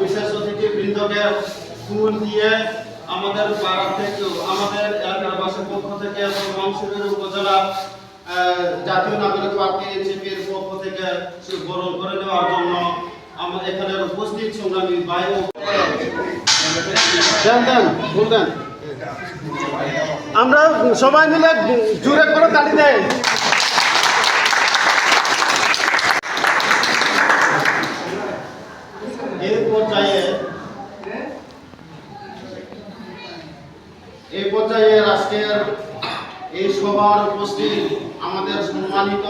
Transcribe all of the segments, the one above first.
বিশেষ অতিথি বৃন্দকে ফুল দিয়ে আমাদের পাড়া থেকে আমাদের এলাকাবাসীর পক্ষ থেকে এবং রংপুরের উপজেলা জাতীয় নাগরিক পার্টি এনসিপির পক্ষ থেকে বরণ করে নেওয়ার জন্য আমাদের এখানে উপস্থিত সংগ্রামী ভাই ও বলতেন আমরা সবাই মিলে জোরে করে তালি দেয়। এই পর্যায়ে আজকের এই সভার উপস্থিত আমাদের সম্মানিত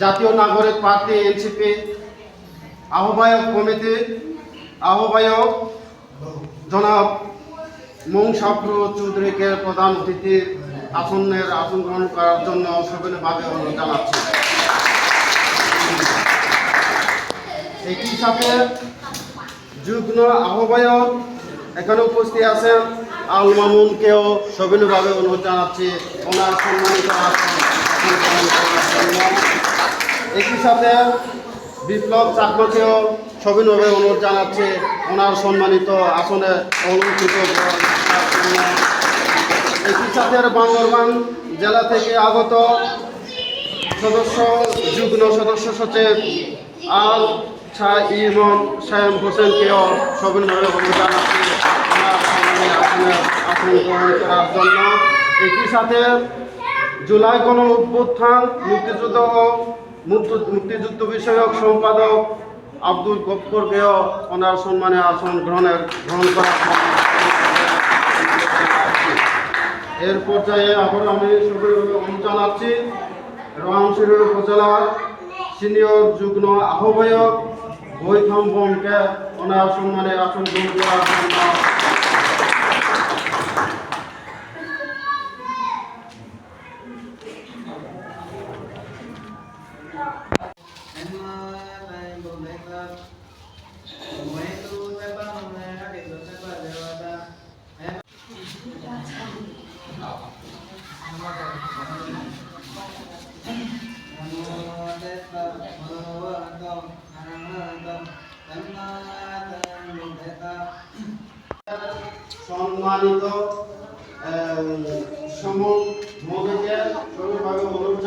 জাতীয় নাগরিক পার্টি এনসিপি আহ্বায়ক কমিটির আহ্বায়ক জনাব মৌসাফর চৌধুরীকে প্রধান অতিথি আসন গ্রহণ করার জন্য সবিনয়ভাবে অনুরোধ জানাচ্ছি। একই সাথে যুগ্ম আহ্বায়ক এখানে উপস্থিত আছেন আল মামুনকেও সবিনয়ভাবে অনুরোধ জানাচ্ছি ওনার সম্মানিত আসন গ্রহণ করার জন্য। একই সাথে বিপ্লব চাকমাকেও সবিনয়ভাবে অনুরোধ জানাচ্ছি ওনার সম্মানিত আসনে অলঙ্কৃত করার জন্য। একই সাথে বান্দরবান জেলা থেকে আগত সদস্য যুগ্ম সদস্য সচিব আল ইমন সায়েম হোসেনকেও সবিনয়ভাবে অনুরোধ জানাচ্ছি ওনার সম্মানী আসন গ্রহণ করার জন্য। একই সাথে জুলাই গণ অভ্যুত্থান মুক্তিযুদ্ধ বিষয়ক সম্পাদক আব্দুল গফফরকেও ওনার সম্মানে আসন গ্রহণ করার জন্য। এর পর্যায়ে আবার আমি সবিনয়ভাবে অনুরোধ জানাচ্ছি রংপুর উপজেলার সিনিয়র যুগ্ম আহ্বায়ক বৈথম্বনকে ওনার সম্মানে আসন গ্রহণ করার জন্য। সম্মানিত সমন্বয়কে সবিনয়ভাবে অনুরোধ